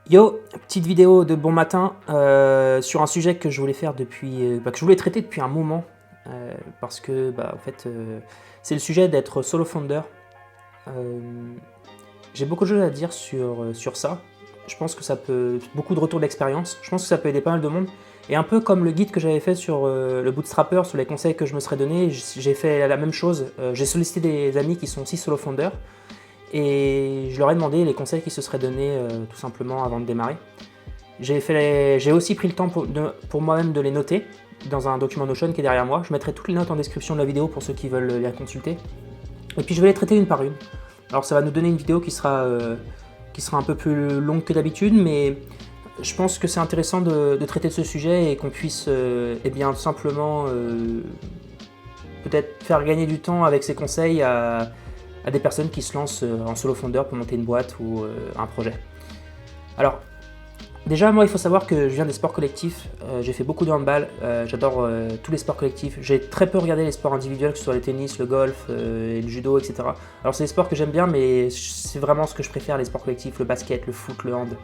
Yo, petite vidéo de bon matin sur un sujet que je voulais faire depuis, que je voulais traiter depuis un moment parce que en fait c'est le sujet d'être solo founder. Euh, j'ai beaucoup de choses à dire sur ça. Je pense que ça peut beaucoup de retours d'expérience. Je pense que ça peut aider pas mal de monde. Et un peu comme le guide que j'avais fait sur le bootstrapper, sur les conseils que je me serais donné, j'ai fait la même chose. J'ai sollicité des amis qui sont aussi solo founders. Et je leur ai demandé les conseils qui se seraient donnés tout simplement avant de démarrer. J'ai aussi pris le temps pour moi-même de les noter dans un document Notion qui est derrière moi. Je mettrai toutes les notes en description de la vidéo pour ceux qui veulent les consulter. Et puis je vais les traiter une par une. Alors ça va nous donner une vidéo qui sera un peu plus longue que d'habitude, mais je pense que c'est intéressant de traiter de ce sujet et qu'on puisse tout simplement peut-être faire gagner du temps avec ces conseils à des personnes qui se lancent en solo founder pour monter une boîte ou un projet. Alors, déjà, moi, il faut savoir que je viens des sports collectifs. J'ai fait beaucoup de handball. J'adore tous les sports collectifs. J'ai très peu regardé les sports individuels, que ce soit le tennis, le golf, et le judo, etc. Alors, c'est des sports que j'aime bien, mais c'est vraiment ce que je préfère, les sports collectifs, le basket, le foot, le hand.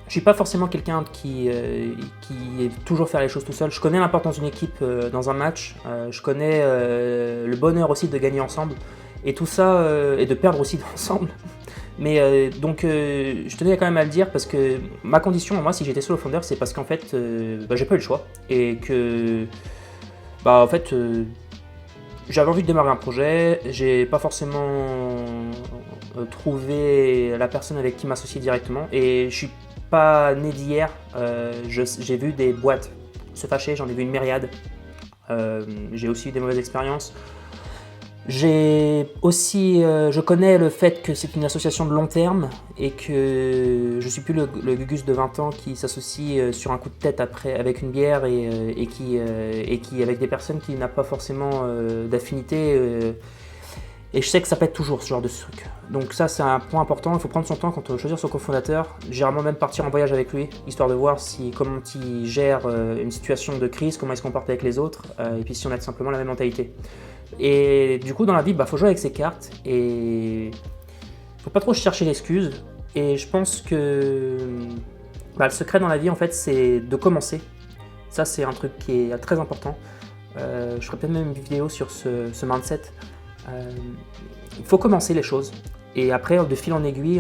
Je suis pas forcément quelqu'un qui est toujours faire les choses tout seul. Je connais l'importance d'une équipe dans un match. Je connais le bonheur aussi de gagner ensemble. Et tout ça, et de perdre aussi ensemble. Mais je tenais quand même à le dire parce que ma condition, moi, si j'étais solo founder, c'est parce qu'en fait, j'ai pas eu le choix. Et que, j'avais envie de démarrer un projet. J'ai pas forcément trouvé la personne avec qui m'associer directement. Et je suis pas né d'hier, j'ai vu des boîtes se fâcher, j'en ai vu une myriade. J'ai aussi eu des mauvaises expériences. Je connais le fait que c'est une association de long terme et que je suis plus le Gugus de 20 ans qui s'associe sur un coup de tête après avec une bière et qui avec des personnes qui n'a pas forcément d'affinité. Et je sais que ça pète toujours ce genre de truc. Donc ça c'est un point important, il faut prendre son temps quand on veut choisir son cofondateur. Généralement même partir en voyage avec lui, histoire de voir comment il gère une situation de crise, comment il se comporte avec les autres, et puis si on a tout simplement la même mentalité. Et du coup dans la vie, faut jouer avec ses cartes et faut pas trop chercher l'excuse. Et je pense que le secret dans la vie en fait c'est de commencer. Ça c'est un truc qui est très important. Je ferai peut-être même une vidéo sur ce mindset. Il faut commencer les choses et après de fil en aiguille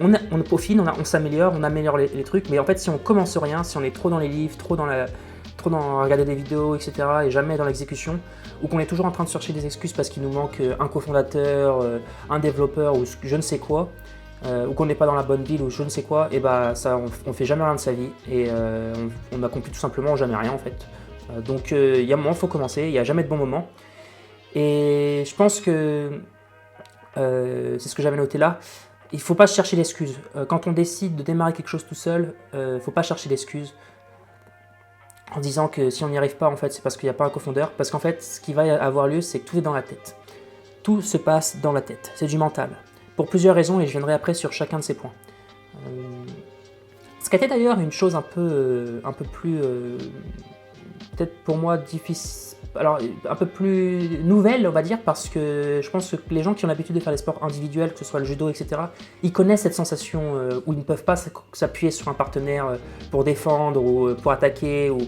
on peaufine, on s'améliore, on améliore les trucs, mais en fait si on commence rien, si on est trop dans les livres, trop dans regarder des vidéos, etc. et jamais dans l'exécution, ou qu'on est toujours en train de chercher des excuses parce qu'il nous manque un cofondateur, un développeur ou je ne sais quoi, ou qu'on n'est pas dans la bonne ville ou je ne sais quoi, et ça on fait jamais rien de sa vie et on n'accomplit tout simplement jamais rien en fait. Il y a un moment, il faut commencer, il n'y a jamais de bon moment. Et je pense que c'est ce que j'avais noté là. Il ne faut pas chercher d'excuses. Quand on décide de démarrer quelque chose tout seul, il ne faut pas chercher d'excuses en disant que si on n'y arrive pas, en fait, c'est parce qu'il n'y a pas un cofondeur. Parce qu'en fait, ce qui va avoir lieu, c'est que tout est dans la tête. Tout se passe dans la tête. C'est du mental. Pour plusieurs raisons, et je viendrai après sur chacun de ces points. Ce qui était d'ailleurs une chose un peu plus, peut-être pour moi, difficile. Alors, un peu plus nouvelle, on va dire, parce que je pense que les gens qui ont l'habitude de faire des sports individuels, que ce soit le judo, etc., ils connaissent cette sensation où ils ne peuvent pas s'appuyer sur un partenaire pour défendre ou pour attaquer ou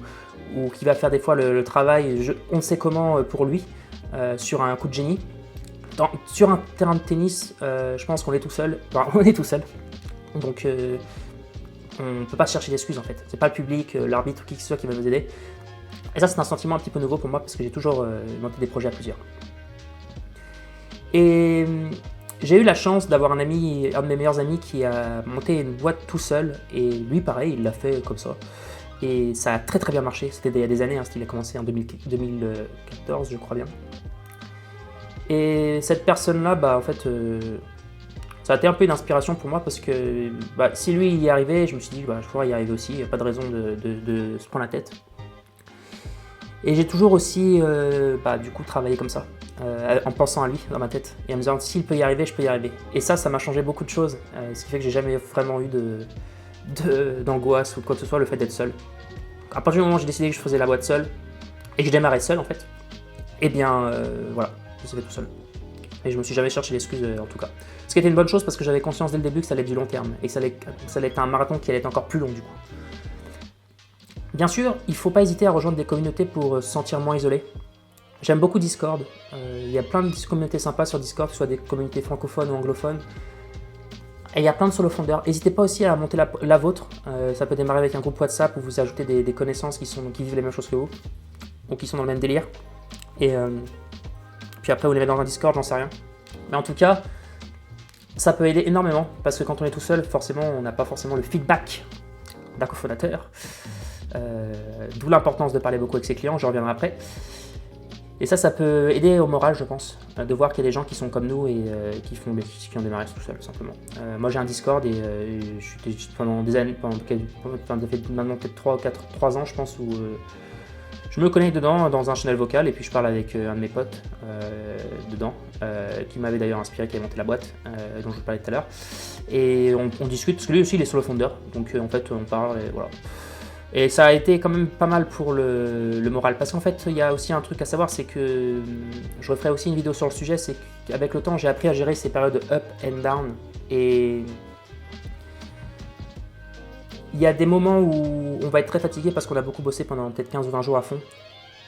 qui va faire des fois le travail, on ne sait comment pour lui, sur un coup de génie. Sur un terrain de tennis, je pense qu'on est tout seul. Enfin, on est tout seul. Donc, on ne peut pas chercher d'excuses en fait. C'est pas le public, l'arbitre, qui que ce soit qui va nous aider. Et ça, c'est un sentiment un petit peu nouveau pour moi parce que j'ai toujours monté des projets à plusieurs. Et j'ai eu la chance d'avoir un de mes meilleurs amis qui a monté une boîte tout seul. Et lui, pareil, il l'a fait comme ça. Et ça a très très bien marché. C'était il y a des années, il a commencé en 2014, je crois bien. Et cette personne-là, en fait, ça a été un peu une inspiration pour moi parce que si lui il y arrivait, je me suis dit je pourrais y arriver aussi. Il n'y a pas de raison de se prendre la tête. Et j'ai toujours aussi du coup travaillé comme ça, en pensant à lui dans ma tête et en me disant s'il peut y arriver, je peux y arriver. Et ça m'a changé beaucoup de choses, ce qui fait que j'ai jamais vraiment eu d'angoisse ou quoi que ce soit, le fait d'être seul. À partir du moment où j'ai décidé que je faisais la boîte seul et que je démarrais seul en fait, voilà, je l'ai fait tout seul. Et je me suis jamais cherché l'excuse en tout cas. Ce qui était une bonne chose parce que j'avais conscience dès le début que ça allait être du long terme et que ça allait être un marathon qui allait être encore plus long du coup. Bien sûr, il ne faut pas hésiter à rejoindre des communautés pour se sentir moins isolé. J'aime beaucoup Discord. Il y a plein de communautés sympas sur Discord, que ce soit des communautés francophones ou anglophones. Et il y a plein de solo founders. N'hésitez pas aussi à monter la vôtre. Ça peut démarrer avec un groupe WhatsApp où vous ajoutez des connaissances qui vivent les mêmes choses que vous ou qui sont dans le même délire. Et puis après, vous les mettez dans un Discord, j'en sais rien. Mais en tout cas, ça peut aider énormément parce que quand on est tout seul, forcément, on n'a pas forcément le feedback d'un cofondateur. D'où l'importance de parler beaucoup avec ses clients, je reviendrai après. Et ça peut aider au moral, je pense, de voir qu'il y a des gens qui sont comme nous et qui ont démarré tout seul, simplement. Moi, j'ai un Discord et pendant des années, ça fait maintenant peut-être 3 ans, je pense, où je me connecte dedans dans un channel vocal et puis je parle avec un de mes potes dedans, qui m'avait d'ailleurs inspiré, qui avait monté la boîte, dont je vous parlais tout à l'heure. Et on discute, parce que lui aussi, il est solo founder, donc en fait, on parle et voilà. Et ça a été quand même pas mal pour le moral. Parce qu'en fait, il y a aussi un truc à savoir, c'est que je referai aussi une vidéo sur le sujet, c'est qu'avec le temps, j'ai appris à gérer ces périodes de up and down. Et il y a des moments où on va être très fatigué parce qu'on a beaucoup bossé pendant peut-être 15 ou 20 jours à fond.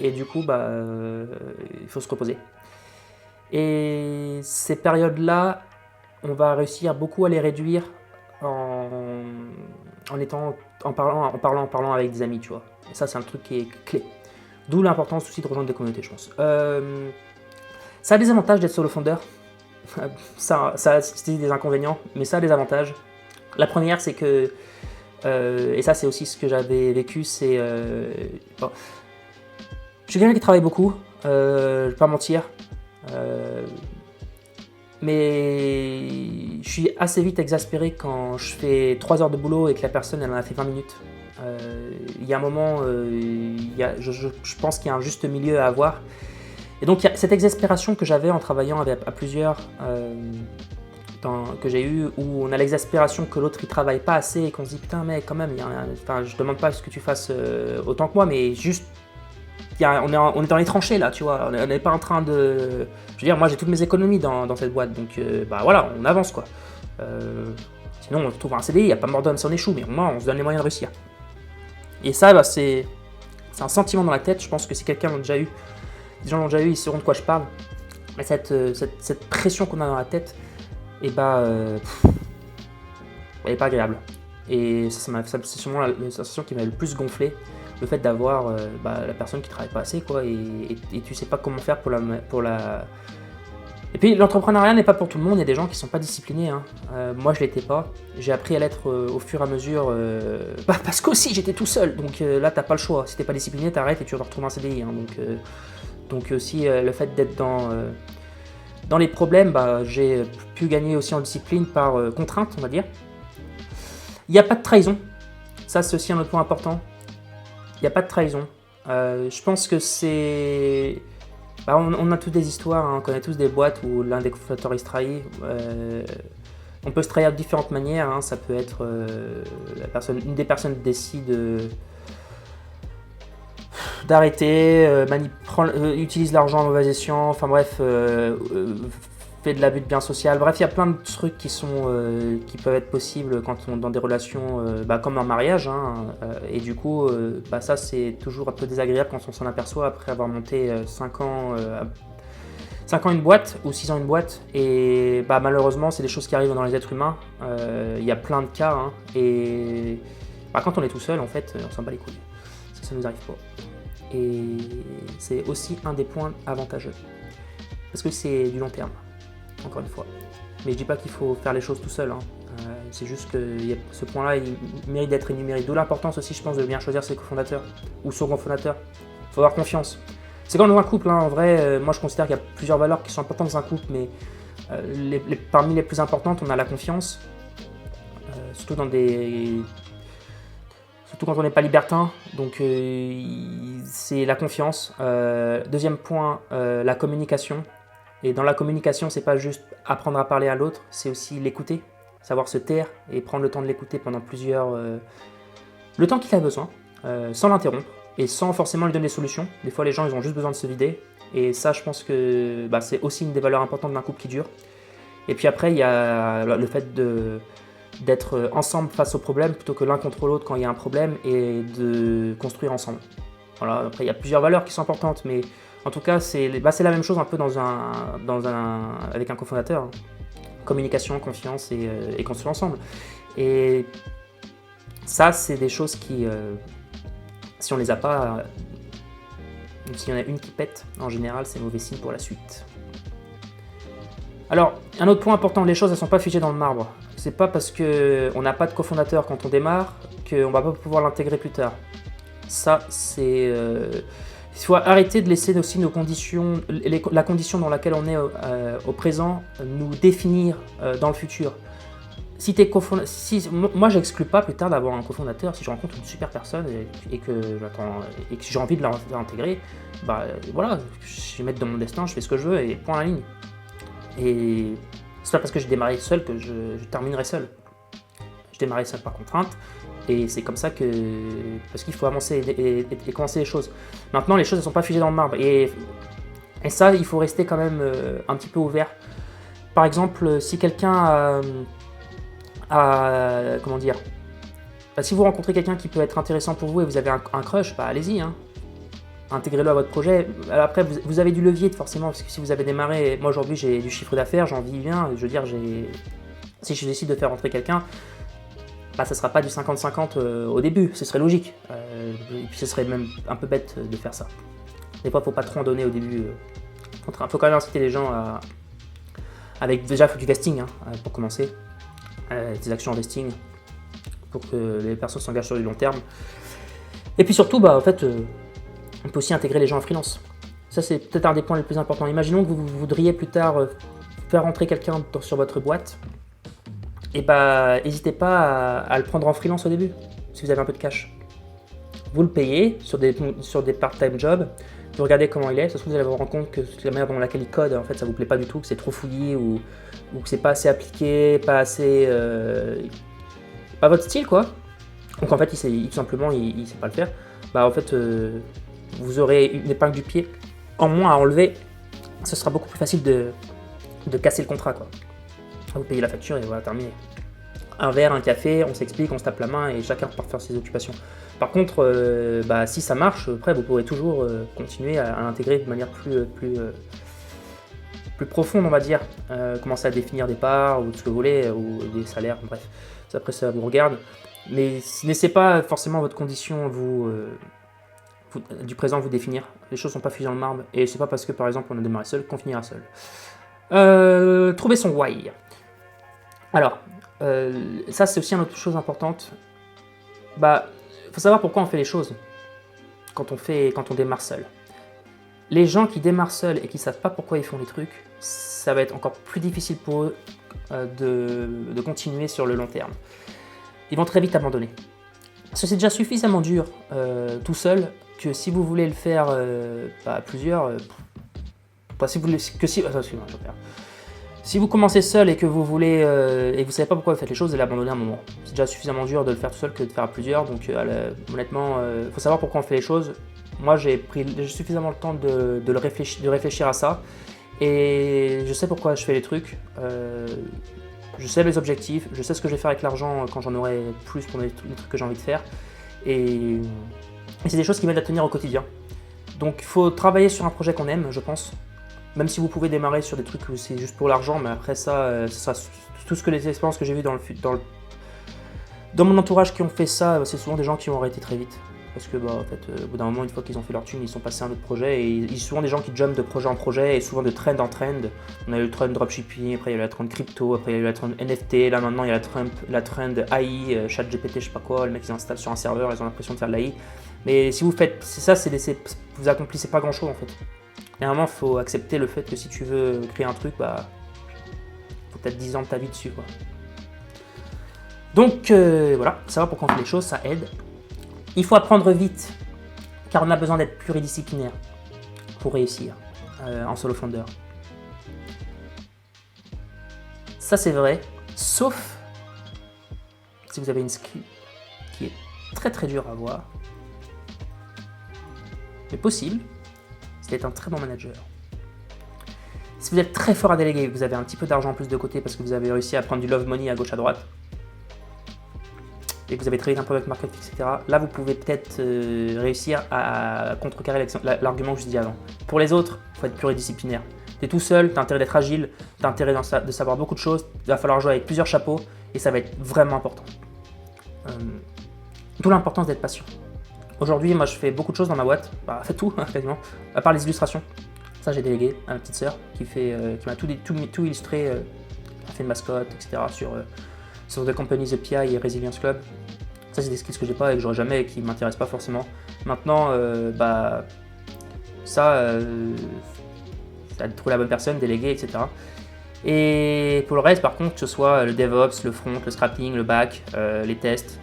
Et du coup, il faut se reposer. Et ces périodes-là, on va réussir beaucoup à les réduire en parlant avec des amis, tu vois. Et ça, c'est un truc qui est clé. D'où l'importance aussi de rejoindre des communautés, je pense. Ça a des avantages d'être solo founder. ça c'est des inconvénients, mais ça a des avantages. La première, c'est que, et ça c'est aussi ce que j'avais vécu, c'est... Bon, je suis quelqu'un qui travaille beaucoup, je vais pas mentir. Mais je suis assez vite exaspéré quand je fais 3 heures de boulot et que la personne elle en a fait 20 minutes. Il y a un moment, je pense qu'il y a un juste milieu à avoir. Et donc il y a cette exaspération que j'avais en travaillant à plusieurs, que j'ai eu, où on a l'exaspération que l'autre il travaille pas assez et qu'on se dit putain mec quand même, je demande pas ce que tu fasses autant que moi, mais juste on est dans les tranchées là, tu vois, on n'est pas en train de... Je veux dire, moi j'ai toutes mes économies dans cette boîte, donc voilà, on avance quoi. Sinon on trouve un CDI, il n'y a pas mort d'homme si on échoue, mais au moins on se donne les moyens de réussir. Et ça, c'est un sentiment dans la tête, je pense que si quelqu'un l'a déjà eu, des gens l'ont déjà eu, ils sauront de quoi je parle. Mais cette pression qu'on a dans la tête, elle est pas agréable. Et ça c'est sûrement la sensation qui m'a le plus gonflé. Le fait d'avoir la personne qui travaille pas assez, quoi, et tu sais pas comment faire pour la... Et puis l'entrepreneuriat n'est pas pour tout le monde, il y a des gens qui sont pas disciplinés, hein. Moi je l'étais pas, j'ai appris à l'être au fur et à mesure, parce qu'aussi j'étais tout seul, donc là t'as pas le choix, si t'es pas discipliné t'arrêtes et tu vas retrouver un CDI, hein. Donc aussi le fait d'être dans les problèmes, j'ai pu gagner aussi en discipline par contrainte, on va dire. Il n'y a pas de trahison, ça c'est aussi un autre point important. Il n'y a pas de trahison. Je pense que c'est... on a toutes des histoires, hein. On connaît tous des boîtes où l'un des cofondateurs il se trahit. On peut se trahir de différentes manières, hein. Ça peut être une des personnes décide d'arrêter, utilise l'argent à mauvais escient, enfin bref, fait de l'abus de bien social. Bref, il y a plein de trucs qui peuvent être possibles quand on est dans des relations comme un mariage, hein, et du coup ça c'est toujours un peu désagréable quand on s'en aperçoit après avoir monté 5 ans une boîte ou 6 ans une boîte, et malheureusement c'est des choses qui arrivent dans les êtres humains. Il y a plein de cas, hein, et quand on est tout seul en fait on s'en bat les couilles, ça nous arrive pas, et c'est aussi un des points avantageux parce que c'est du long terme. Encore une fois. Mais je dis pas qu'il faut faire les choses tout seul, hein. C'est juste que ce point-là, il mérite d'être énuméré. D'où l'importance aussi, je pense, de bien choisir ses cofondateurs ou son cofondateur. Il faut avoir confiance. C'est comme dans un couple, hein. En vrai, moi je considère qu'il y a plusieurs valeurs qui sont importantes dans un couple, mais parmi les plus importantes, on a la confiance. Surtout quand on n'est pas libertin, donc c'est la confiance. Deuxième point, la communication. Et dans la communication, c'est pas juste apprendre à parler à l'autre, c'est aussi l'écouter, savoir se taire et prendre le temps de l'écouter pendant le temps qu'il a besoin, sans l'interrompre. et sans forcément lui donner des solutions. Des fois, les gens, ils ont juste besoin de se vider. Et ça, je pense que c'est aussi une des valeurs importantes d'un couple qui dure. Et puis après, il y a le fait d'être ensemble face au problème plutôt que l'un contre l'autre quand il y a un problème et de construire ensemble. Voilà, après, il y a plusieurs valeurs qui sont importantes, mais en tout cas, c'est la même chose un peu avec un cofondateur. Hein. Communication, confiance et construire ensemble. Et ça, c'est des choses qui, si on les a pas, s'il y en a une qui pète, en général, c'est mauvais signe pour la suite. Alors, un autre point important, les choses ne sont pas figées dans le marbre. C'est pas parce qu'on n'a pas de cofondateur quand on démarre qu'on va pas pouvoir l'intégrer plus tard. Ça, c'est... il faut arrêter de laisser aussi nos conditions, la condition dans laquelle on est au présent, nous définir dans le futur. Si t'es moi, j'exclus pas plus tard d'avoir un cofondateur si je rencontre une super personne et que j'ai envie de l'intégrer, voilà, je vais mettre dans mon destin, je fais ce que je veux et point à la ligne. Et c'est pas parce que j'ai démarré seul que je terminerai seul. Je démarrais seul par contrainte et c'est comme ça parce qu'il faut avancer et commencer les choses. Maintenant, les choses ne sont pas figées dans le marbre et ça, il faut rester quand même un petit peu ouvert. Par exemple, si quelqu'un comment dire, si vous rencontrez quelqu'un qui peut être intéressant pour vous et vous avez un crush, allez-y, hein. Intégrez-le à votre projet. Alors après, vous avez du levier forcément, parce que si vous avez démarré, moi aujourd'hui j'ai du chiffre d'affaires, j'en vis bien, je veux dire, si je décide de faire rentrer quelqu'un, ça ne sera pas du 50-50 au début, ce serait logique. Et puis ce serait même un peu bête de faire ça. Des fois, il ne faut pas trop en donner au début. Il faut quand même inciter les gens avec déjà du vesting, hein, pour commencer. Des actions en vesting, pour que les personnes s'engagent sur du long terme. Et puis surtout, en fait, on peut aussi intégrer les gens en freelance. Ça, c'est peut-être un des points les plus importants. Imaginons que vous voudriez plus tard faire rentrer quelqu'un sur votre boîte. Et n'hésitez pas à le prendre en freelance au début, si vous avez un peu de cash. Vous le payez sur des part-time jobs, vous regardez comment il est, sauf que vous allez vous rendre compte que la manière dont laquelle il code, en fait, ça vous plaît pas du tout, que c'est trop fouillis ou que c'est pas assez appliqué, pas assez... pas votre style, quoi. Donc en fait, tout simplement, il sait pas le faire. En fait, vous aurez une épingle du pied en moins à enlever. Ce sera beaucoup plus facile de casser le contrat, quoi. Vous payez la facture et voilà, terminé. Un verre, un café, on s'explique, on se tape la main et chacun repart faire ses occupations. Par contre, si ça marche, après vous pourrez toujours continuer à l'intégrer de manière plus profonde, on va dire. Commencer à définir des parts ou ce que vous voulez, ou des salaires, bref. Après ça vous regarde. Mais laissez pas forcément votre condition du présent vous définir. Les choses ne sont pas figées dans le marbre et c'est pas parce que par exemple on a démarré seul qu'on finira seul. Trouver son why. Alors, ça c'est aussi une autre chose importante. Faut savoir pourquoi on fait les choses quand on démarre seul. Les gens qui démarrent seuls et qui ne savent pas pourquoi ils font les trucs, ça va être encore plus difficile pour eux de continuer sur le long terme. Ils vont très vite abandonner. Parce que c'est déjà suffisamment dur tout seul que si vous voulez le faire à plusieurs, si vous commencez seul et que vous voulez et que vous savez pas pourquoi vous faites les choses, vous allez abandonner un moment. C'est déjà suffisamment dur de le faire tout seul que de faire à plusieurs. Donc honnêtement, faut savoir pourquoi on fait les choses. Moi, j'ai suffisamment le temps de réfléchir à ça et je sais pourquoi je fais les trucs. Je sais mes objectifs, je sais ce que je vais faire avec l'argent quand j'en aurai plus pour les trucs que j'ai envie de faire. Et c'est des choses qui m'aident à tenir au quotidien. Donc il faut travailler sur un projet qu'on aime, je pense. Même si vous pouvez démarrer sur des trucs où c'est juste pour l'argent, mais après ça, tout ce que les expériences que j'ai vues dans mon entourage qui ont fait ça, c'est souvent des gens qui ont arrêté très vite. Parce que en fait, au bout d'un moment, une fois qu'ils ont fait leur thune, ils sont passés à un autre projet. Et il y a souvent des gens qui jumpent de projet en projet et souvent de trend en trend. On a eu le trend dropshipping, après il y a eu la trend crypto, après il y a eu la trend NFT, là maintenant il y a la trend AI, ChatGPT, je sais pas quoi, le mec ils installent sur un serveur, ils ont l'impression de faire de l'AI. Mais si vous faites ça, vous accomplissez pas grand chose en fait. Et à un moment, il faut accepter le fait que si tu veux créer un truc, faut peut-être 10 ans de ta vie dessus, quoi. Donc voilà, savoir pourquoi on fait les choses, ça aide. Il faut apprendre vite, car on a besoin d'être pluridisciplinaire pour réussir en solo founder. Ça c'est vrai, sauf si vous avez une skill qui est très très dure à avoir, mais possible, c'est d'être un très bon manager. Si vous êtes très fort à déléguer, vous avez un petit peu d'argent en plus de côté parce que vous avez réussi à prendre du love money à gauche à droite, et que vous avez travaillé un peu avec market, etc., là vous pouvez peut-être réussir à contrecarrer l'argument que je vous ai dit avant. Pour les autres, il faut être pluridisciplinaire. Tu es tout seul, tu as intérêt d'être agile, tu as intérêt de savoir beaucoup de choses, il va falloir jouer avec plusieurs chapeaux et ça va être vraiment important. D'où l'importance d'être patient. Aujourd'hui, moi je fais beaucoup de choses dans ma boîte, fait tout quasiment, à part les illustrations. Ça j'ai délégué à ma petite sœur qui m'a tout illustré, elle a fait une mascotte, etc. sur The Company's API et Resilience Club. Ça c'est des skills que j'ai pas et que j'aurai jamais et qui m'intéressent pas forcément. Maintenant, t'as trouvé la bonne personne, délégué, etc. Et pour le reste, par contre, que ce soit le DevOps, le front, le scrapping, le back, les tests,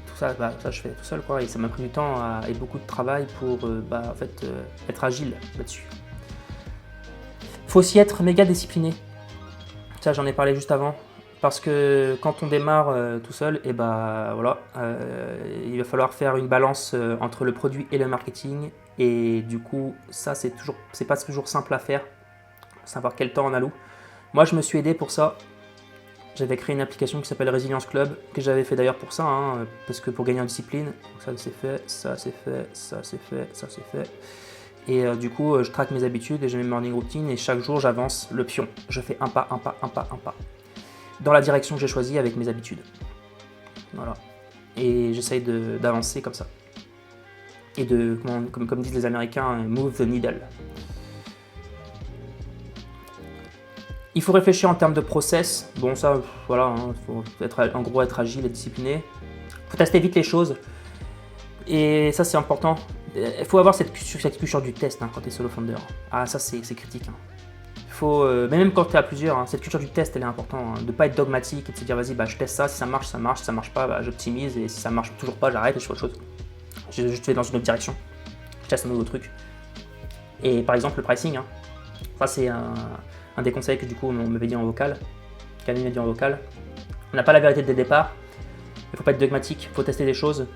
tout ça, ça je fais tout seul, quoi. Et ça m'a pris du temps et beaucoup de travail pour être agile là-dessus. Faut aussi être méga discipliné. Ça, j'en ai parlé juste avant. Parce que quand on démarre tout seul, il va falloir faire une balance entre le produit et le marketing. Et du coup, ça, c'est pas toujours simple à faire. Savoir quel temps on alloue. Moi, je me suis aidé pour ça. J'avais créé une application qui s'appelle Resilience Club, que j'avais fait d'ailleurs pour ça, parce que pour gagner en discipline. Ça, c'est fait, ça, c'est fait, ça, c'est fait, ça, c'est fait. Et du coup, je traque mes habitudes et j'ai mes morning routines. Et chaque jour, j'avance le pion. Je fais un pas, un pas, un pas, un pas. Dans la direction que j'ai choisie avec mes habitudes. Voilà. Et j'essaye d'avancer comme ça. Et comme disent les Américains, move the needle. Il faut réfléchir en termes de process. Bon, ça, voilà, faut être agile et discipliné. Il faut tester vite les choses. Et ça, c'est important. Il faut avoir cette culture du test quand tu es solo founder. Ah, ça, c'est critique. Mais même quand tu es à plusieurs, cette culture du test, elle est importante. De ne pas être dogmatique et de se dire, vas-y, je teste ça, si ça marche, ça marche. Si ça marche pas, j'optimise. Et si ça marche toujours pas, j'arrête et je fais autre chose. Je vais dans une autre direction. Je teste un nouveau truc. Et par exemple, le pricing. Ça, c'est un des conseils que du coup on m'avait dit en vocal, Camille m'a dit en vocal. On n'a pas la vérité dès le départ, il ne faut pas être dogmatique, il faut tester des choses.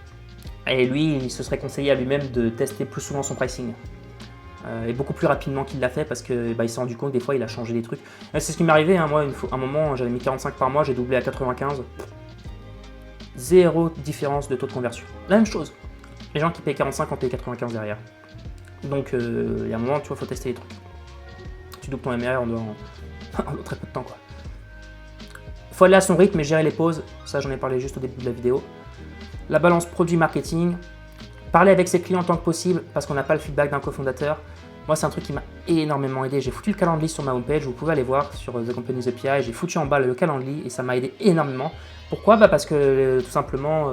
Et lui, il se serait conseillé à lui-même de tester plus souvent son pricing. Et beaucoup plus rapidement qu'il l'a fait parce qu'il s'est rendu compte que des fois il a changé des trucs. Et c'est ce qui m'est arrivé, moi, un moment j'avais mis 45 par mois, j'ai doublé à 95. Zéro différence de taux de conversion. La même chose. Les gens qui payent 45 en payent 95 derrière. Donc il y a un moment, tu vois, il faut tester les trucs. Tu doubles ton MRR en très peu de temps, quoi. Il faut aller à son rythme et gérer les pauses. Ça, j'en ai parlé juste au début de la vidéo. La balance produit-marketing. Parler avec ses clients tant que possible parce qu'on n'a pas le feedback d'un cofondateur. Moi, c'est un truc qui m'a énormément aidé. J'ai foutu le calendrier sur ma homepage. Vous pouvez aller voir sur The Company's API. J'ai foutu en bas le calendrier et ça m'a aidé énormément. Pourquoi ? Parce que tout simplement,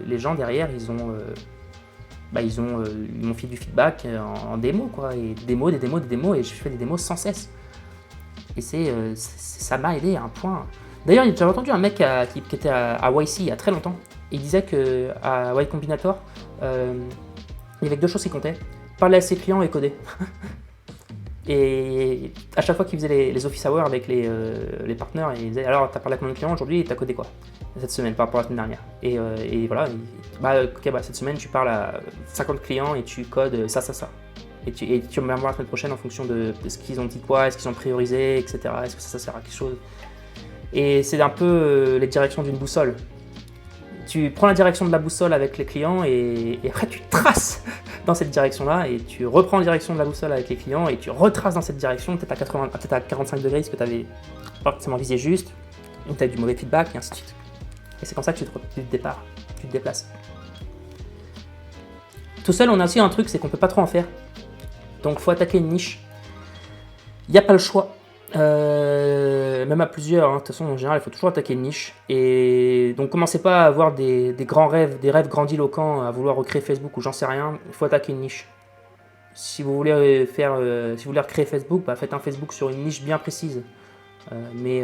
les gens derrière, ils m'ont fait du feedback en démo, quoi, et des démos, et je fais des démos sans cesse. Et ça m'a aidé à un point. D'ailleurs, j'avais entendu un mec qui était à YC il y a très longtemps. Il disait qu'à Y Combinator, il y avait que deux choses qui comptaient: parler à ses clients et coder. Et à chaque fois qu'il faisait les office hours avec les partenaires, il disait: alors, t'as parlé avec mon client aujourd'hui et t'as codé quoi cette semaine par rapport à la semaine dernière? Et voilà, cette semaine tu parles à 50 clients et tu codes ça. Et tu me voir la semaine prochaine en fonction de ce qu'ils ont dit quoi, est-ce qu'ils ont priorisé, etc. Est-ce que ça sert à quelque chose? Et c'est un peu les directions d'une boussole. Tu prends la direction de la boussole avec les clients et après tu traces dans cette direction-là et tu reprends la direction de la boussole avec les clients et tu retraces dans cette direction, peut-être à 45 degrés, parce que tu avais pas forcément visé juste, ou tu as eu du mauvais feedback, et ainsi de suite. Et c'est comme ça que tu te déplaces. Tout seul, on a aussi un truc, c'est qu'on peut pas trop en faire. Donc il faut attaquer une niche. Il n'y a pas le choix. Même à plusieurs, de toute façon en général il faut toujours attaquer une niche. Et donc commencez pas à avoir des grands rêves, des rêves grandiloquents, à vouloir recréer Facebook ou j'en sais rien. Il faut attaquer une niche. Si vous voulez recréer Facebook, faites un Facebook sur une niche bien précise. Mais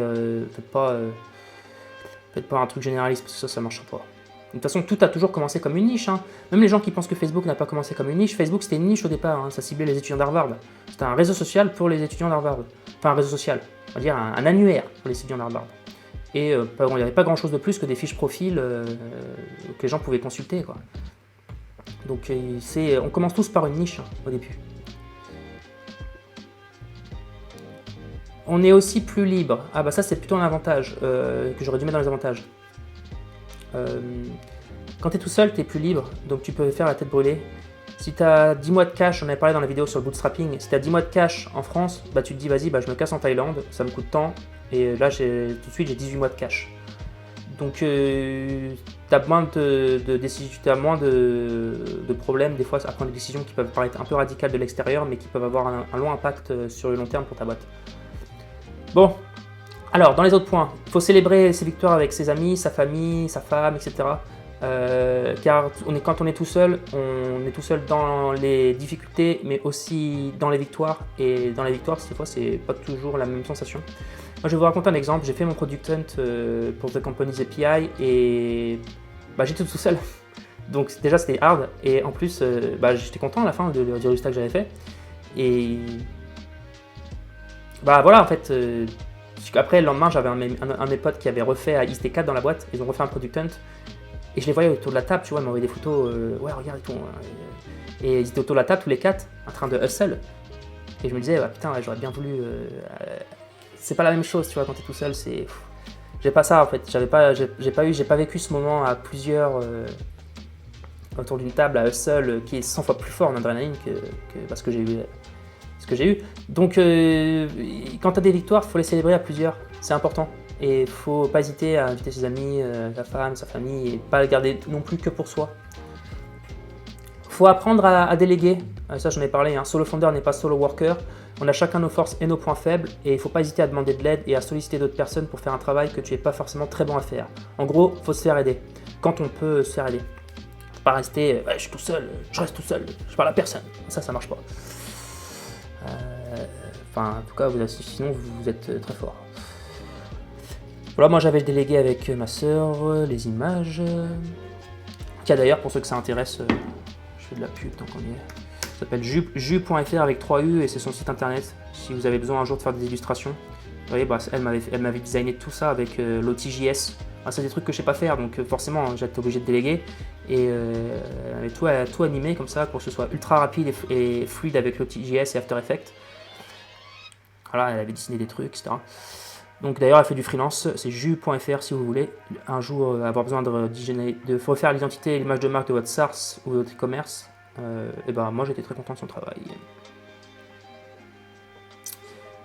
faites pas un truc généraliste parce que ça marchera pas. De toute façon, tout a toujours commencé comme une niche. Même les gens qui pensent que Facebook n'a pas commencé comme une niche, Facebook c'était une niche au départ. Ça ciblait les étudiants d'Harvard. C'était un réseau social pour les étudiants d'Harvard. Enfin, un réseau social, on va dire un annuaire pour les étudiants d'Harvard. Et il n'y avait pas grand chose de plus que des fiches profil que les gens pouvaient consulter, quoi. Donc on commence tous par une niche au début. On est aussi plus libre. Ah bah ça c'est plutôt un avantage que j'aurais dû mettre dans les avantages. Quand tu es tout seul, tu es plus libre, donc tu peux faire la tête brûlée. Si tu as 10 mois de cash, on avait parlé dans la vidéo sur le bootstrapping, si tu as 10 mois de cash en France, bah tu te dis vas-y, bah je me casse en Thaïlande, ça me coûte tant, et là tout de suite j'ai 18 mois de cash. Donc tu as moins de problèmes des fois à prendre des décisions qui peuvent paraître un peu radicales de l'extérieur, mais qui peuvent avoir un long impact sur le long terme pour ta boîte. Bon, alors dans les autres points, il faut célébrer ses victoires avec ses amis, sa famille, sa femme, etc. Car quand on est tout seul dans les difficultés, mais aussi dans les victoires. Et dans les victoires, des fois, c'est pas toujours la même sensation. Moi, je vais vous raconter un exemple. J'ai fait mon Product Hunt pour The Company's API et j'étais tout seul. Donc déjà, c'était hard. Et en plus, j'étais content à la fin du résultat que j'avais fait. Et voilà, en fait. Après, le lendemain, j'avais un de mes potes qui avait refait à IST4 dans la boîte. Ils ont refait un Product Hunt. Et je les voyais autour de la table, tu vois, ils m'envoyaient des photos, ouais, regarde et tout. Et ils étaient autour de la table, tous les 4, en train de hustle. Et je me disais, putain, ouais, j'aurais bien voulu. C'est pas la même chose, tu vois, quand t'es tout seul, c'est. J'ai pas ça en fait, j'ai pas vécu ce moment à plusieurs autour d'une table à hustle qui est 100 fois plus fort en adrénaline que ce que j'ai eu. Donc, quand t'as des victoires, faut les célébrer à plusieurs, c'est important. Et il faut pas hésiter à inviter ses amis, sa femme, sa famille, et pas le garder non plus que pour soi. Faut apprendre à déléguer, ça j'en ai parlé, solo founder n'est pas solo worker. On a chacun nos forces et nos points faibles, et il faut pas hésiter à demander de l'aide et à solliciter d'autres personnes pour faire un travail que tu n'es pas forcément très bon à faire. En gros, faut se faire aider, quand on peut se faire aider. Faut pas rester, je suis tout seul, je reste tout seul, je parle à personne, ça marche pas. En tout cas, sinon vous êtes très fort. Voilà, moi j'avais délégué avec ma sœur les images. Tiens d'ailleurs, pour ceux que ça intéresse, je fais de la pub tant qu'on y est. Ça s'appelle ju.fr avec 3 U et c'est son site internet. Si vous avez besoin un jour de faire des illustrations. Vous voyez, elle m'avait designé tout ça avec l'OTJS. C'est des trucs que je sais pas faire, donc forcément j'étais obligé de déléguer. Et elle avait tout animé comme ça pour que ce soit ultra rapide et fluide avec l'OTJS et After Effects. Voilà, elle avait dessiné des trucs, etc. Donc d'ailleurs, elle fait du freelance, c'est ju.fr si vous voulez un jour avoir besoin de refaire l'identité et l'image de marque de votre SaaS ou de votre e-commerce. Moi j'étais très content de son travail.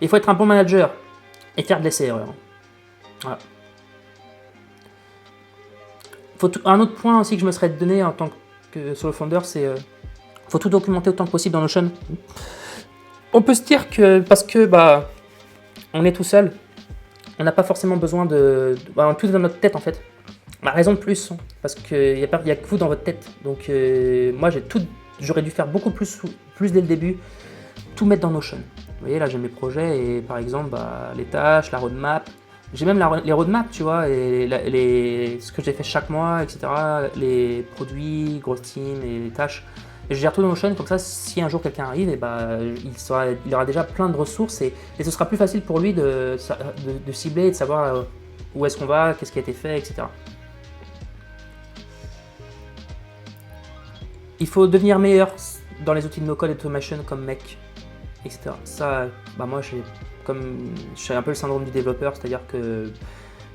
Il faut être un bon manager et faire de l'essai-erreur. Voilà. Un autre point aussi que je me serais donné en tant que solo founder, c'est faut tout documenter autant que possible dans Notion. On peut se dire que parce que on est tout seul, on n'a pas forcément besoin tout est dans notre tête en fait. Raison de plus, parce qu'il n'y a que vous dans votre tête. Donc moi j'aurais dû faire beaucoup plus dès le début, tout mettre dans Notion. Vous voyez là j'ai mes projets et par exemple les tâches, la roadmap. J'ai même les roadmaps, tu vois, et ce que j'ai fait chaque mois, etc. Les produits, grosse team et les tâches. Et je gère tout dans Notion, comme ça, si un jour quelqu'un arrive, il aura déjà plein de ressources et ce sera plus facile pour lui de cibler et de savoir où est-ce qu'on va, qu'est-ce qui a été fait, etc. Il faut devenir meilleur dans les outils de no-code et automation comme Make, etc. Ça, moi, je suis un peu le syndrome du développeur, c'est-à-dire que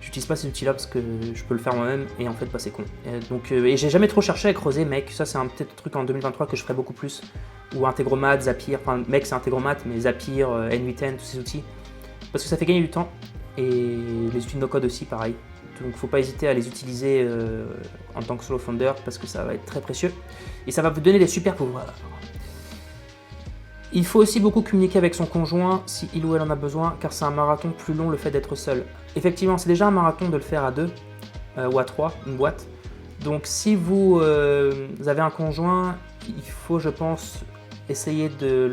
j'utilise pas ces outils-là parce que je peux le faire moi-même et en fait c'est con. Et j'ai jamais trop cherché à creuser Make, ça c'est un peut-être truc en 2023 que je ferai beaucoup plus. Ou Integromat, Zapier, Make c'est Integromat mais Zapier, N8N, tous ces outils. Parce que ça fait gagner du temps et les outils de no-code aussi pareil. Donc faut pas hésiter à les utiliser en tant que solo founder parce que ça va être très précieux et ça va vous donner des super pouvoirs. Il faut aussi beaucoup communiquer avec son conjoint si il ou elle en a besoin, car c'est un marathon plus long le fait d'être seul. Effectivement, c'est déjà un marathon de le faire à 2 ou à 3, une boîte. Donc si vous avez un conjoint, il faut, je pense, essayer de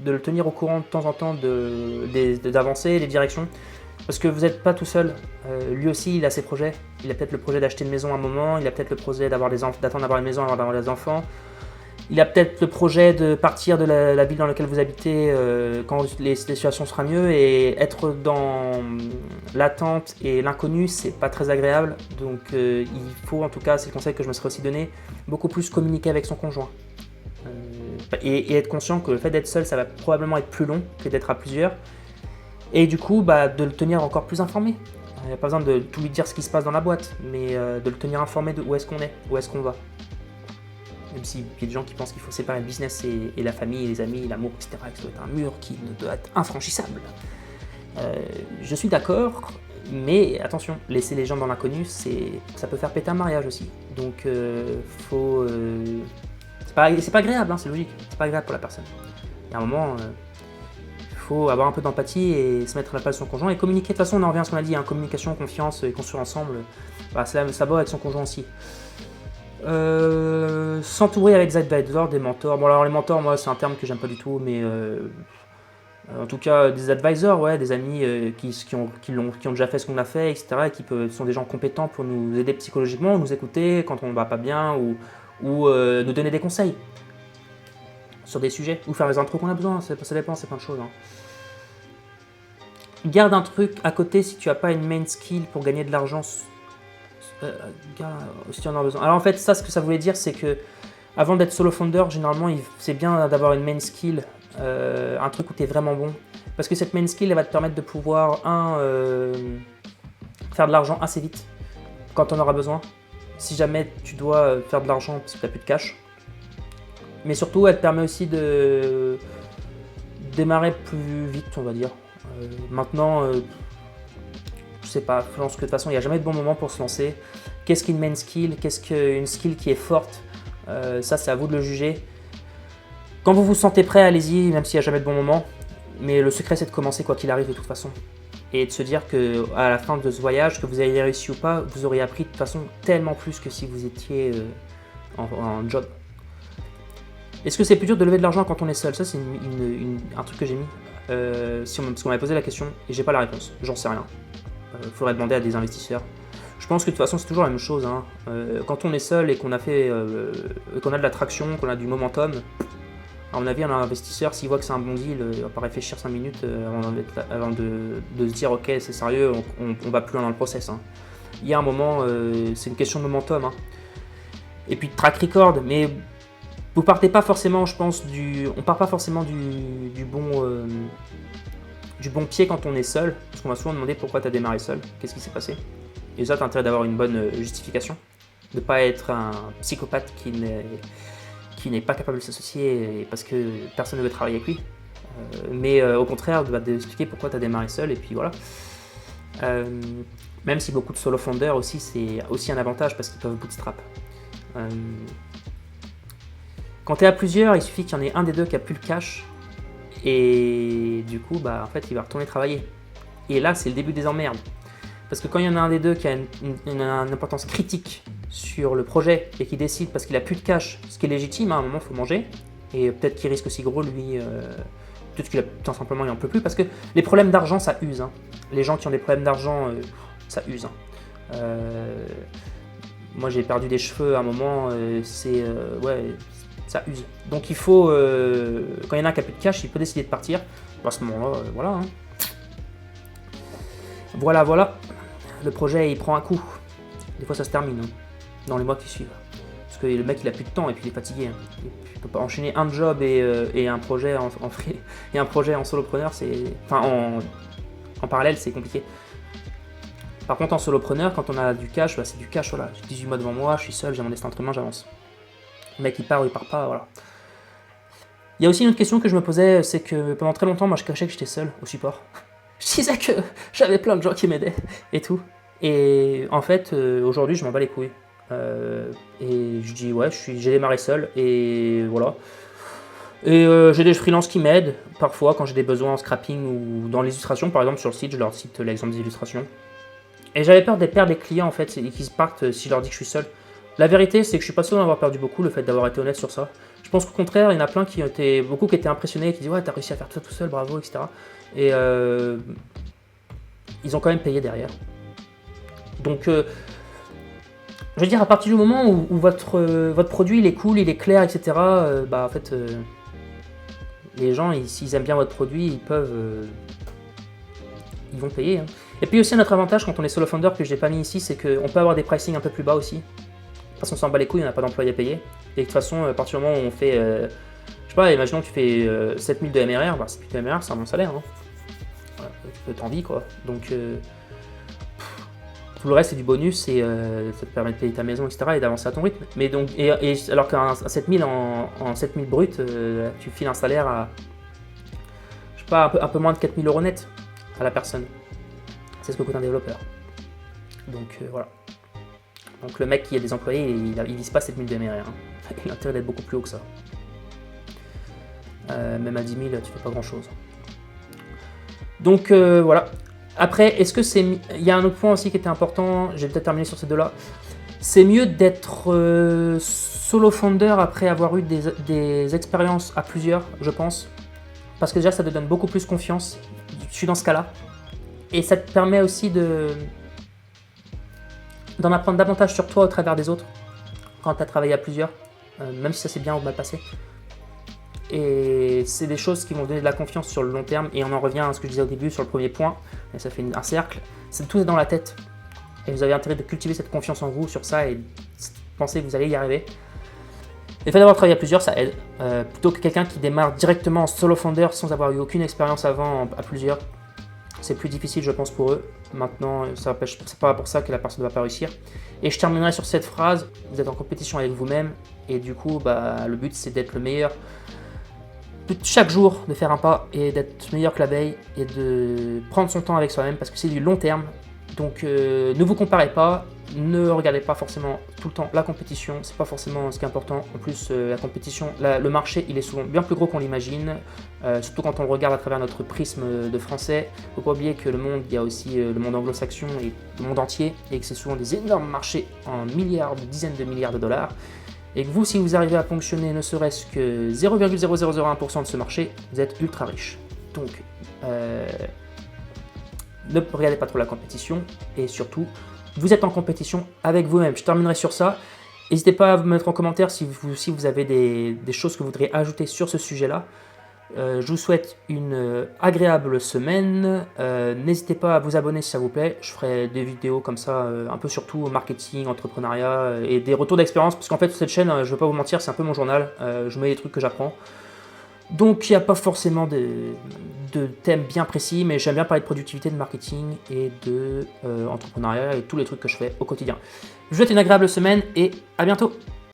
le tenir au courant de temps en temps d'avancer, les directions. Parce que vous n'êtes pas tout seul. Lui aussi, il a ses projets. Il a peut-être le projet d'acheter une maison à un moment, il a peut-être le projet d'attendre d'avoir une maison avant d'avoir des enfants. Il a peut-être le projet de partir de la ville dans laquelle vous habitez quand les situations seront mieux, et être dans l'attente et l'inconnu, c'est pas très agréable. Donc il faut, en tout cas, c'est le conseil que je me serais aussi donné, beaucoup plus communiquer avec son conjoint. Et être conscient que le fait d'être seul, ça va probablement être plus long que d'être à plusieurs. Et du coup, de le tenir encore plus informé. Il n'y a pas besoin de tout lui dire ce qui se passe dans la boîte, mais de le tenir informé de où est-ce qu'on est, où est-ce qu'on va. Même s'il y a des gens qui pensent qu'il faut séparer le business et la famille, et les amis, l'amour, etc., que ça doit être un mur qui ne doit être infranchissable. Je suis d'accord, mais attention, laisser les gens dans l'inconnu, ça peut faire péter un mariage aussi. Donc, c'est pas agréable, hein, c'est logique, c'est pas agréable pour la personne. Il y a un moment, il faut avoir un peu d'empathie et se mettre à la place de son conjoint et communiquer. De toute façon, on en revient à ce qu'on a dit, hein, communication, confiance et construire ensemble, ça va avec son conjoint aussi. S'entourer avec des advisors, des mentors. Bon, alors les mentors, moi, c'est un terme que j'aime pas du tout, mais en tout cas, des advisors, ouais, des amis qui ont déjà fait ce qu'on a fait, etc., et qui sont des gens compétents pour nous aider psychologiquement, nous écouter quand on ne va pas bien, ou nous donner des conseils sur des sujets, ou faire les intros qu'on a besoin, ça dépend, c'est plein de choses. Hein. Garde un truc à côté si tu n'as pas une main skill pour gagner de l'argent. Si tu en as besoin. Alors en fait, ça, ce que ça voulait dire, c'est que avant d'être solo founder, généralement, c'est bien d'avoir une main skill, un truc où tu es vraiment bon. Parce que cette main skill, elle va te permettre de pouvoir, faire de l'argent assez vite quand on aura besoin. Si jamais tu dois faire de l'argent parce que tu n'as plus de cash. Mais surtout, elle te permet aussi de démarrer plus vite, on va dire. Maintenant, je sais pas, je pense que de toute façon, il n'y a jamais de bon moment pour se lancer. Qu'est-ce qu'une main skill? Qu'est-ce qu'une skill qui est forte? Ça, c'est à vous de le juger. Quand vous vous sentez prêt, allez-y, même s'il n'y a jamais de bon moment. Mais le secret, c'est de commencer quoi qu'il arrive de toute façon. Et de se dire qu'à la fin de ce voyage, que vous ayez réussi ou pas, vous auriez appris de toute façon tellement plus que si vous étiez en job. Est-ce que c'est plus dur de lever de l'argent quand on est seul? Ça, c'est un truc que j'ai mis. Parce qu'on m'avait posé la question et j'ai pas la réponse. J'en sais rien. Faudrait demander à des investisseurs. Je pense que de toute façon, c'est toujours la même chose. Hein. Quand on est seul et qu'on a de la traction, qu'on a du momentum, à mon avis, un investisseur, s'il voit que c'est un bon deal, il va pas réfléchir 5 minutes avant de se dire ok, c'est sérieux, on va plus loin dans le process. Hein. Il y a un moment, c'est une question de momentum. Hein. Et puis de track record, mais vous partez pas forcément, je pense, on part pas forcément du bon pied quand on est seul, parce qu'on va souvent demander pourquoi tu as démarré seul, qu'est-ce qui s'est passé. Et ça, tu as intérêt d'avoir une bonne justification, de ne pas être un psychopathe qui n'est pas capable de s'associer parce que personne ne veut travailler avec lui, mais au contraire, d'expliquer pourquoi tu as démarré seul, et puis voilà. Même si beaucoup de solo founders aussi, c'est aussi un avantage parce qu'ils peuvent bootstrap. Quand tu es à plusieurs, il suffit qu'il y en ait un des deux qui a plus le cash, et du coup, en fait, il va retourner travailler. Et là, c'est le début des emmerdes. Parce que quand il y en a un des deux qui a une importance critique sur le projet et qui décide parce qu'il a plus de cash, ce qui est légitime, à un moment, il faut manger. Et peut-être qu'il risque aussi gros, lui. Peut-être qu'il a tout simplement, il en peut plus. Parce que les problèmes d'argent, ça use. Hein. Les gens qui ont des problèmes d'argent, ça use. Hein. Moi, j'ai perdu des cheveux à un moment. Ça use. Donc il faut, quand il y en a un qui a plus de cash, il peut décider de partir. À ce moment-là, voilà. Hein. Voilà. Le projet, il prend un coup. Des fois, ça se termine hein, dans les mois qui suivent. Parce que le mec, il a plus de temps et puis il est fatigué. Hein. Il peut pas enchaîner un job et un projet en free, et un projet en solopreneur, en parallèle, c'est compliqué. Par contre, en solopreneur, quand on a du cash, c'est du cash. Voilà. J'ai 18 mois devant moi, je suis seul, j'ai mon destin entre mains, j'avance. Le mec, il part ou il part pas, voilà. Il y a aussi une autre question que je me posais, c'est que pendant très longtemps, moi, je cachais que j'étais seul au support. Je disais que j'avais plein de gens qui m'aidaient et tout. Et en fait, aujourd'hui, je m'en bats les couilles. Et je dis, ouais, j'ai démarré seul et voilà. Et j'ai des freelances qui m'aident, parfois, quand j'ai des besoins en scrapping ou dans l'illustration. Par exemple, sur le site, je leur cite l'exemple des illustrations. Et j'avais peur de perdre des clients, en fait, et qu'ils partent si je leur dis que je suis seul. La vérité, c'est que je suis pas sûr d'en avoir perdu beaucoup, le fait d'avoir été honnête sur ça. Je pense qu'au contraire, il y en a plein beaucoup qui étaient impressionnés, qui disent ouais, t'as réussi à faire tout ça tout seul, bravo, etc. Et ils ont quand même payé derrière. Donc, je veux dire, à partir du moment où votre produit il est cool, il est clair, etc., en fait, les gens, s'ils aiment bien votre produit, ils vont payer. Hein. Et puis aussi, un autre avantage quand on est solo founder que je n'ai pas mis ici, c'est qu'on peut avoir des pricing un peu plus bas aussi. Parce qu'on s'en bat les couilles, on n'a pas d'employé à payer. Et de toute façon, à partir du moment où on fait, je sais pas, imaginons que tu fais 7000 de MRR, 7000 de MRR, c'est un bon salaire. Hein. Voilà, t'en vis quoi. Donc, tout le reste c'est du bonus et ça te permet de payer ta maison, etc. et d'avancer à ton rythme. Mais donc, alors qu'un 7000 en 7000 brut, tu files un salaire à, je sais pas, un peu moins de 4000 € net à la personne. C'est ce que coûte un développeur. Donc voilà. Donc le mec qui a des employés, il vise pas 7000 de MRR. Hein. Il a intérêt d'être beaucoup plus haut que ça. Même à 10 000, tu fais pas grand chose. Donc voilà. Après, est-ce que c'est... Il y a un autre point aussi qui était important, j'ai peut-être terminé sur ces deux-là. C'est mieux d'être solo founder après avoir eu des expériences à plusieurs, je pense. Parce que déjà, ça te donne beaucoup plus confiance. Je suis dans ce cas-là. Et ça te permet aussi d'en apprendre davantage sur toi au travers des autres. Quand tu as travaillé à plusieurs. Même si ça s'est bien ou mal passé. Et c'est des choses qui vont donner de la confiance sur le long terme. Et on en revient à ce que je disais au début sur le premier point. Et ça fait un cercle. C'est tout est dans la tête. Et vous avez intérêt de cultiver cette confiance en vous sur ça et penser que vous allez y arriver. Le fait d'avoir travaillé à plusieurs, ça aide. Plutôt que quelqu'un qui démarre directement en solo founder sans avoir eu aucune expérience avant à plusieurs. C'est plus difficile, je pense, pour eux. Maintenant, c'est pas pour ça que la personne ne va pas réussir. Et je terminerai sur cette phrase. Vous êtes en compétition avec vous-même. Et du coup, le but, c'est d'être le meilleur. Chaque jour, de faire un pas et d'être meilleur que la veille. Et de prendre son temps avec soi-même parce que c'est du long terme. Donc, ne vous comparez pas. Ne regardez pas forcément tout le temps la compétition. C'est pas forcément ce qui est important. En plus, la compétition, le marché, il est souvent bien plus gros qu'on l'imagine. Surtout quand on le regarde à travers notre prisme de français. Il ne faut pas oublier que le monde, il y a aussi le monde anglo-saxon et le monde entier. Et que c'est souvent des énormes marchés en milliards, dizaines de milliards de dollars. Et que vous, si vous arrivez à fonctionner ne serait-ce que 0,0001% de ce marché, vous êtes ultra riche. Donc, ne regardez pas trop la compétition. Et surtout, vous êtes en compétition avec vous-même. Je terminerai sur ça. N'hésitez pas à vous mettre en commentaire si vous avez des choses que vous voudriez ajouter sur ce sujet-là. Je vous souhaite une agréable semaine. N'hésitez pas à vous abonner si ça vous plaît. Je ferai des vidéos comme ça, un peu surtout au marketing, entrepreneuriat et des retours d'expérience. Parce qu'en fait, cette chaîne, je ne vais pas vous mentir, c'est un peu mon journal. Je mets les trucs que j'apprends. Donc il n'y a pas forcément de thème bien précis, mais j'aime bien parler de productivité, de marketing et de entrepreneuriat et tous les trucs que je fais au quotidien. Je vous souhaite une agréable semaine et à bientôt.